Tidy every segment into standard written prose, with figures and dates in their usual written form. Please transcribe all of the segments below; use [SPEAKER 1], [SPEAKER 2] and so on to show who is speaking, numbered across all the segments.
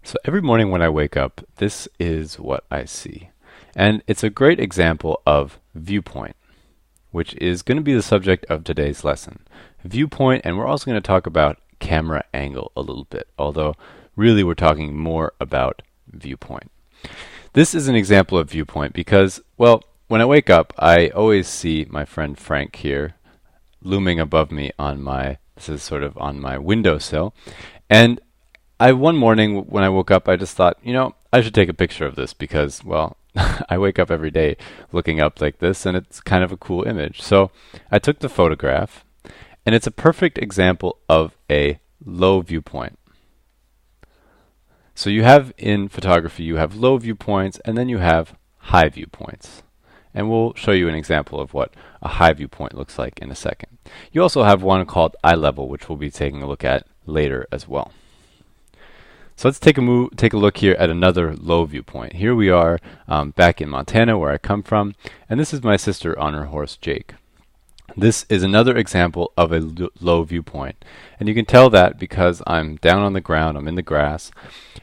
[SPEAKER 1] So every morning when I wake up, this is what I see. And it's a great example of viewpoint, which is going to be the subject of today's lesson. Viewpoint, and we're also going to talk about camera angle a little bit, although really we're talking more about viewpoint. This is an example of viewpoint because, well, when I wake up, I always see my friend Frank here looming above me this is sort of on my windowsill. And one morning when I woke up, I just thought, I should take a picture of this because, well, I wake up every day looking up like this, and it's kind of a cool image. So I took the photograph, and it's a perfect example of a low viewpoint. So you have in photography, you have low viewpoints, and then you have high viewpoints. And we'll show you an example of what a high viewpoint looks like in a second. You also have one called eye level, which we'll be taking a look at later as well. So let's take a look here at another low viewpoint. Here we are back in Montana, where I come from, and this is my sister on her horse, Jake. This is another example of a low viewpoint, and you can tell that because I'm down on the ground, I'm in the grass,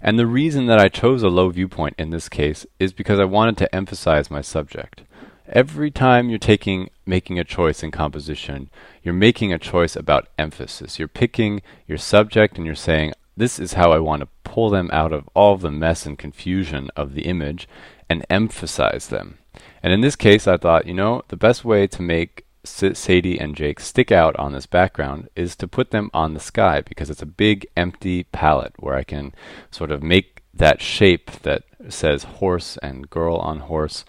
[SPEAKER 1] and the reason that I chose a low viewpoint in this case is because I wanted to emphasize my subject. Every time you're making a choice in composition, you're making a choice about emphasis. You're picking your subject and you're saying, this is how I want to pull them out of all of the mess and confusion of the image and emphasize them. And in this case, I thought, the best way to make Sadie and Jake stick out on this background is to put them on the sky because it's a big empty palette where I can sort of make that shape that says horse and girl on horse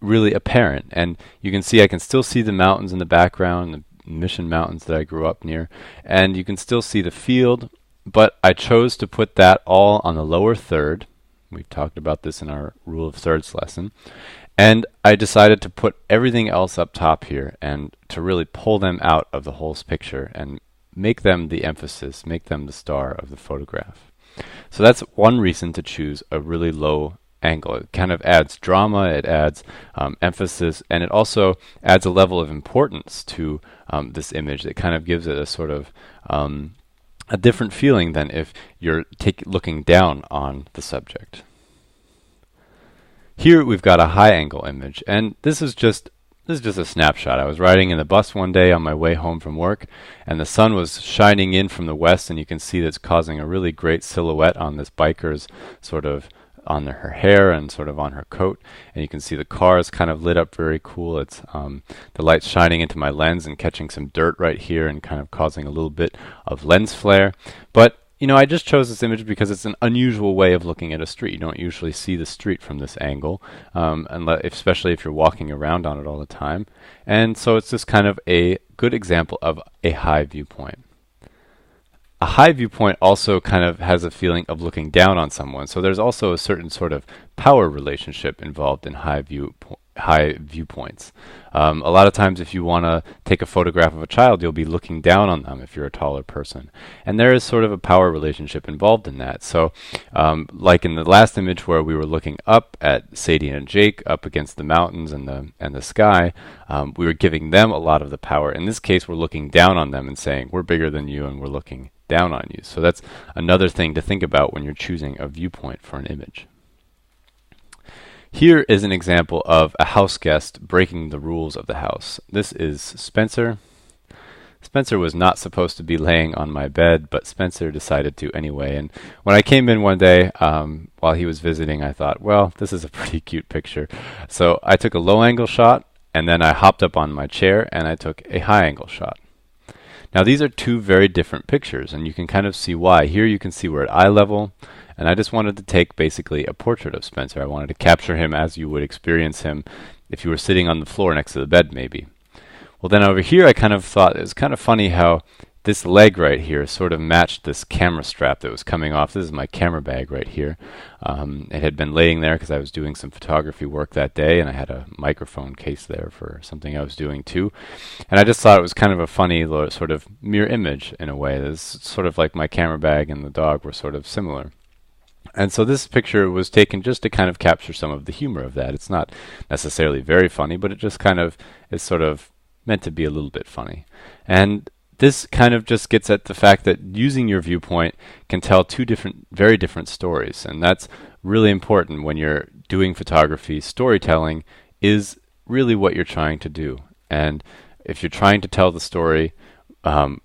[SPEAKER 1] really apparent. And you can see I can still see the mountains in the background, the Mission Mountains that I grew up near, and you can still see the field. But I chose to put that all on the lower third. We've talked about this in our rule of thirds lesson. And I decided to put everything else up top here and to really pull them out of the whole picture and make them the emphasis, make them the star of the photograph. So that's one reason to choose a really low angle. It kind of adds drama, it adds emphasis, and it also adds a level of importance to this image. It kind of gives it a sort of a different feeling than if you're looking down on the subject. Here we've got a high angle image, and this is just a snapshot. I was riding in the bus one day on my way home from work, and the sun was shining in from the west, and you can see that's causing a really great silhouette on this biker's sort of on her hair and sort of on her coat, and you can see the car is kind of lit up very cool. It's the light's shining into my lens and catching some dirt right here and kind of causing a little bit of lens flare. But I just chose this image because it's an unusual way of looking at a street. You don't usually see the street from this angle, especially if you're walking around on it all the time. And so it's just kind of a good example of a high viewpoint. A high viewpoint also kind of has a feeling of looking down on someone. So there's also a certain sort of power relationship involved in high viewpoints. A lot of times if you want to take a photograph of a child, you'll be looking down on them if you're a taller person. And there is sort of a power relationship involved in that. So like in the last image where we were looking up at Sadie and Jake up against the mountains and the sky, we were giving them a lot of the power. In this case, we're looking down on them and saying, we're bigger than you and we're looking down on you. So that's another thing to think about when you're choosing a viewpoint for an image. Here is an example of a house guest breaking the rules of the house. This is Spencer. Spencer was not supposed to be laying on my bed, but Spencer decided to anyway. And when I came in one day while he was visiting, I thought, well, this is a pretty cute picture. So I took a low angle shot, and then I hopped up on my chair and I took a high angle shot. Now these are two very different pictures, and you can kind of see why. Here you can see we're at eye level, and I just wanted to take basically a portrait of Spencer. I wanted to capture him as you would experience him if you were sitting on the floor next to the bed maybe. Well, then over here I kind of thought it was kind of funny how this leg right here sort of matched this camera strap that was coming off. This is my camera bag right here. It had been laying there because I was doing some photography work that day, and I had a microphone case there for something I was doing too. And I just thought it was kind of a funny sort of mirror image in a way. It's sort of like my camera bag and the dog were sort of similar. And so this picture was taken just to kind of capture some of the humor of that. It's not necessarily very funny, but it just kind of is sort of meant to be a little bit funny. And this kind of just gets at the fact that using your viewpoint can tell very different stories, and that's really important when you're doing photography. Storytelling is really what you're trying to do, and if you're trying to tell the story,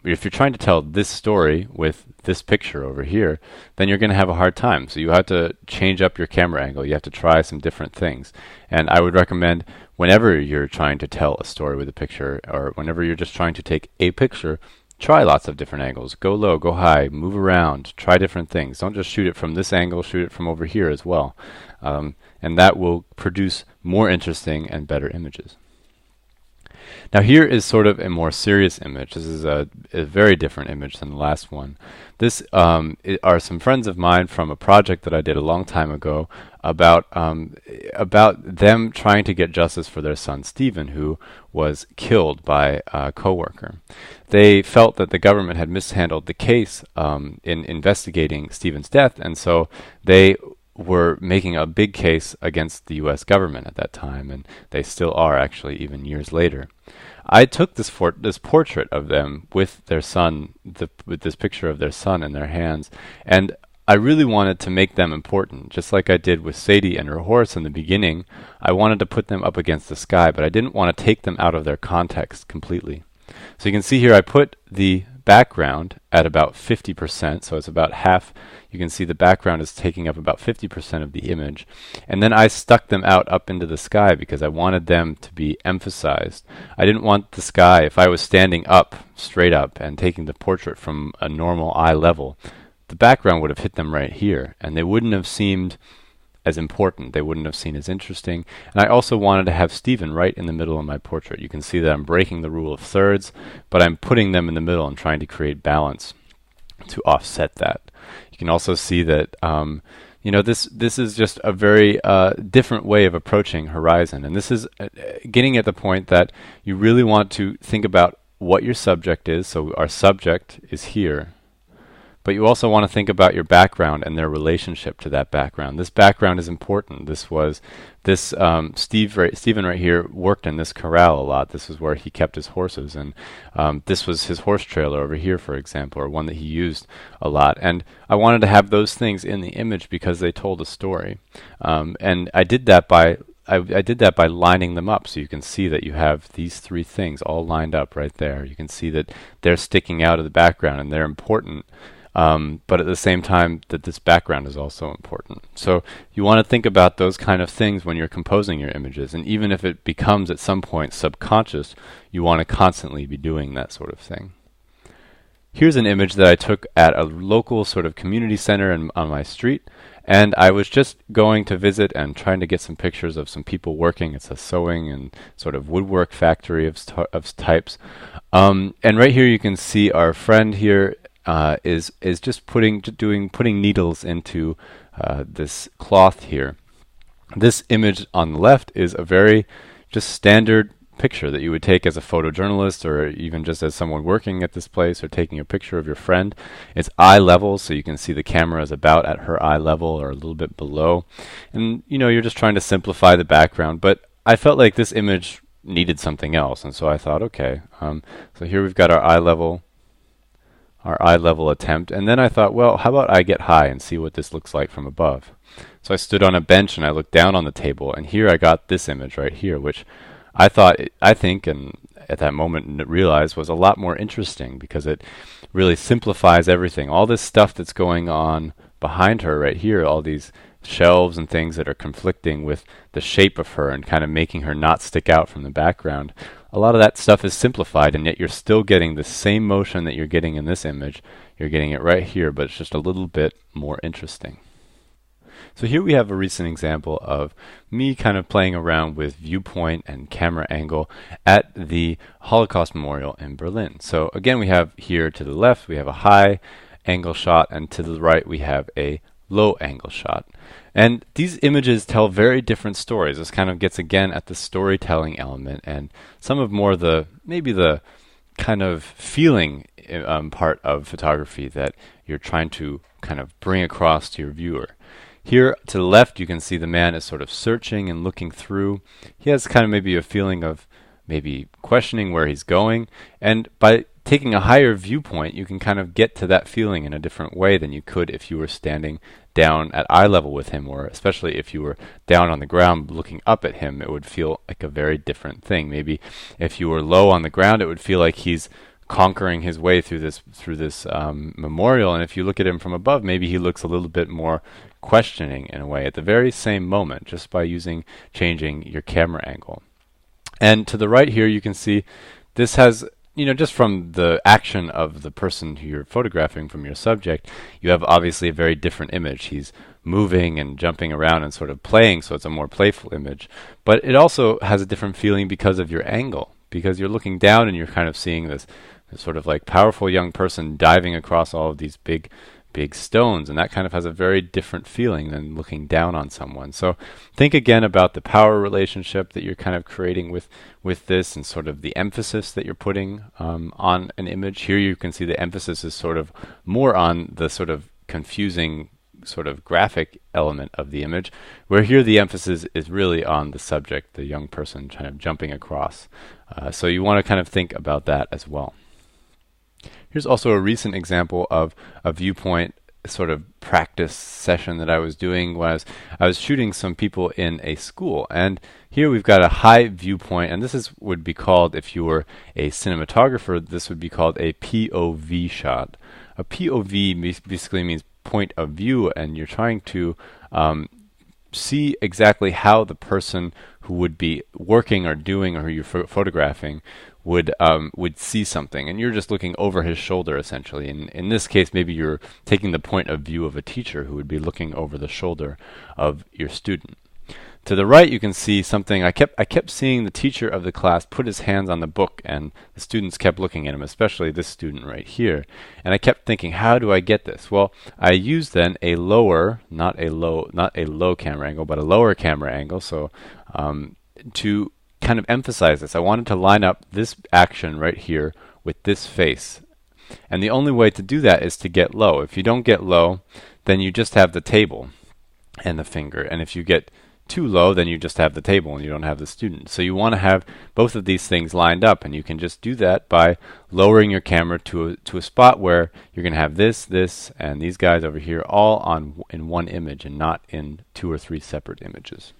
[SPEAKER 1] if you're trying to tell this story with this picture over here, then you're going to have a hard time. So you have to change up your camera angle. You have to try some different things. And I would recommend whenever you're trying to tell a story with a picture, or whenever you're just trying to take a picture, try lots of different angles. Go low, go high, move around, try different things. Don't just shoot it from this angle, shoot it from over here as well. And that will produce more interesting and better images. Now here is sort of a more serious image. This is a very different image than the last one. This are some friends of mine from a project that I did a long time ago about them trying to get justice for their son Stephen, who was killed by a coworker. They felt that the government had mishandled the case in investigating Stephen's death, and so they were making a big case against the U.S. government at that time, and they still are actually, even years later. I took this portrait of them with their son, with this picture of their son in their hands, and I really wanted to make them important, just like I did with Sadie and her horse in the beginning. I wanted to put them up against the sky, but I didn't want to take them out of their context completely. So you can see here I put the background at about 50%, so it's about half. You can see the background is taking up about 50% of the image. And then I stuck them out up into the sky because I wanted them to be emphasized. I didn't want the sky, if I was standing up, straight up, and taking the portrait from a normal eye level, the background would have hit them right here, and they wouldn't have seemed as important. They wouldn't have seemed as interesting. And I also wanted to have Stephen right in the middle of my portrait. You can see that I'm breaking the rule of thirds, but I'm putting them in the middle and trying to create balance to offset that. You can also see that this is just a very different way of approaching horizon, and this is getting at the point that you really want to think about what your subject is. So our subject is here, but you also want to think about your background and their relationship to that background. This background is important. Stephen right here worked in this corral a lot. This is where he kept his horses, and this was his horse trailer over here, for example, or one that he used a lot. And I wanted to have those things in the image because they told a story. And I did that by lining them up, so you can see that you have these three things all lined up right there. You can see that they're sticking out of the background and they're important. But at the same time that this background is also important. So you want to think about those kind of things when you're composing your images, and even if it becomes at some point subconscious, you want to constantly be doing that sort of thing. Here's an image that I took at a local sort of community center on my street, and I was just going to visit and trying to get some pictures of some people working. It's a sewing and sort of woodwork factory of types. And right here you can see our friend here is just putting needles into this cloth here. This image on the left is a very just standard picture that you would take as a photojournalist, or even just as someone working at this place, or taking a picture of your friend. It's eye level, so you can see the camera is about at her eye level or a little bit below. And you're just trying to simplify the background, but I felt like this image needed something else, and so I thought, okay, so here we've got our eye level attempt, and then I thought, well, how about I get high and see what this looks like from above. So I stood on a bench and I looked down on the table, and here I got this image right here, which I think, and at that moment realized was a lot more interesting because it really simplifies everything. All this stuff that's going on behind her right here, all these shelves and things that are conflicting with the shape of her and kind of making her not stick out from the background. A lot of that stuff is simplified, and yet you're still getting the same motion that you're getting in this image. You're getting it right here, but it's just a little bit more interesting. So here we have a recent example of me kind of playing around with viewpoint and camera angle at the Holocaust Memorial in Berlin. So again, we have here to the left, we have a high angle shot, and to the right, we have a low angle shot. And these images tell very different stories. This kind of gets again at the storytelling element and some of more maybe the kind of feeling part of photography that you're trying to kind of bring across to your viewer. Here to the left, you can see the man is sort of searching and looking through. He has kind of maybe a feeling of maybe questioning where he's going. And by taking a higher viewpoint, you can kind of get to that feeling in a different way than you could if you were standing down at eye level with him, or especially if you were down on the ground looking up at him, it would feel like a very different thing. Maybe if you were low on the ground, it would feel like he's conquering his way through this memorial, and if you look at him from above, maybe he looks a little bit more questioning in a way at the very same moment, just by changing your camera angle. And to the right here, you can see this has, just from the action of the person who you're photographing from your subject, you have obviously a very different image. He's moving and jumping around and sort of playing, so it's a more playful image. But it also has a different feeling because of your angle, because you're looking down and you're kind of seeing this sort of like powerful young person diving across all of these big stones, and that kind of has a very different feeling than looking down on someone. So think again about the power relationship that you're kind of creating with this, and sort of the emphasis that you're putting on an image. Here you can see the emphasis is sort of more on the sort of confusing sort of graphic element of the image, where here the emphasis is really on the subject, the young person kind of jumping across. So you want to kind of think about that as well. Here's also a recent example of a viewpoint sort of practice session that I was doing. I was shooting some people in a school, and here we've got a high viewpoint, and this would be called, if you were a cinematographer, this would be called a POV shot. A POV basically means point of view, and you're trying to see exactly how the person who would be working or doing, or who you're photographing would see something, and you're just looking over his shoulder essentially. And in this case, maybe you're taking the point of view of a teacher who would be looking over the shoulder of your student. To the right, you can see something. I kept seeing the teacher of the class put his hands on the book, and the students kept looking at him, especially this student right here. And I kept thinking, how do I get this? Well, I used then a lower, not a low camera angle, but a lower camera angle. So to kind of emphasize this, I wanted to line up this action right here with this face. And the only way to do that is to get low. If you don't get low, then you just have the table and the finger. And if you get too low, then you just have the table and you don't have the student. So you want to have both of these things lined up, and you can just do that by lowering your camera to a spot where you're going to have this, and these guys over here all in one image and not in 2 or 3 separate images.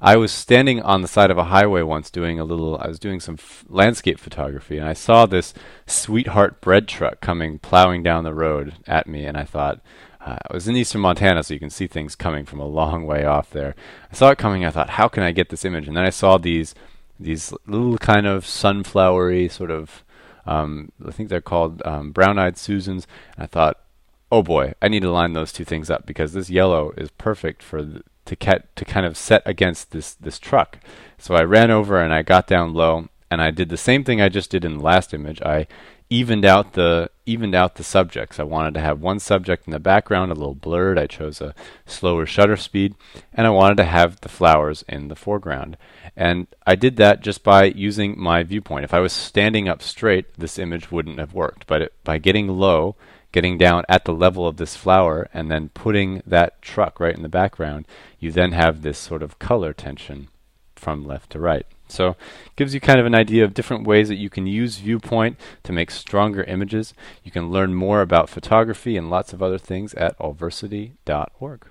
[SPEAKER 1] I was standing on the side of a highway once I was doing some landscape photography, and I saw this Sweetheart bread truck plowing down the road at me, and I thought, I was in eastern Montana, so you can see things coming from a long way off there. I saw it coming, I thought, how can I get this image? And then I saw these little kind of sunflowery sort of, I think they're called brown-eyed Susans, and I thought, oh boy, I need to line those two things up, because this yellow is perfect to kind of set against this truck. So I ran over and I got down low, and I did the same thing I just did in the last image. I evened out the subjects. I wanted to have one subject in the background, a little blurred. I chose a slower shutter speed, and I wanted to have the flowers in the foreground. And I did that just by using my viewpoint. If I was standing up straight, this image wouldn't have worked. But by getting low, getting down at the level of this flower, and then putting that truck right in the background, you then have this sort of color tension from left to right. So it gives you kind of an idea of different ways that you can use Viewpoint to make stronger images. You can learn more about photography and lots of other things at allversity.org.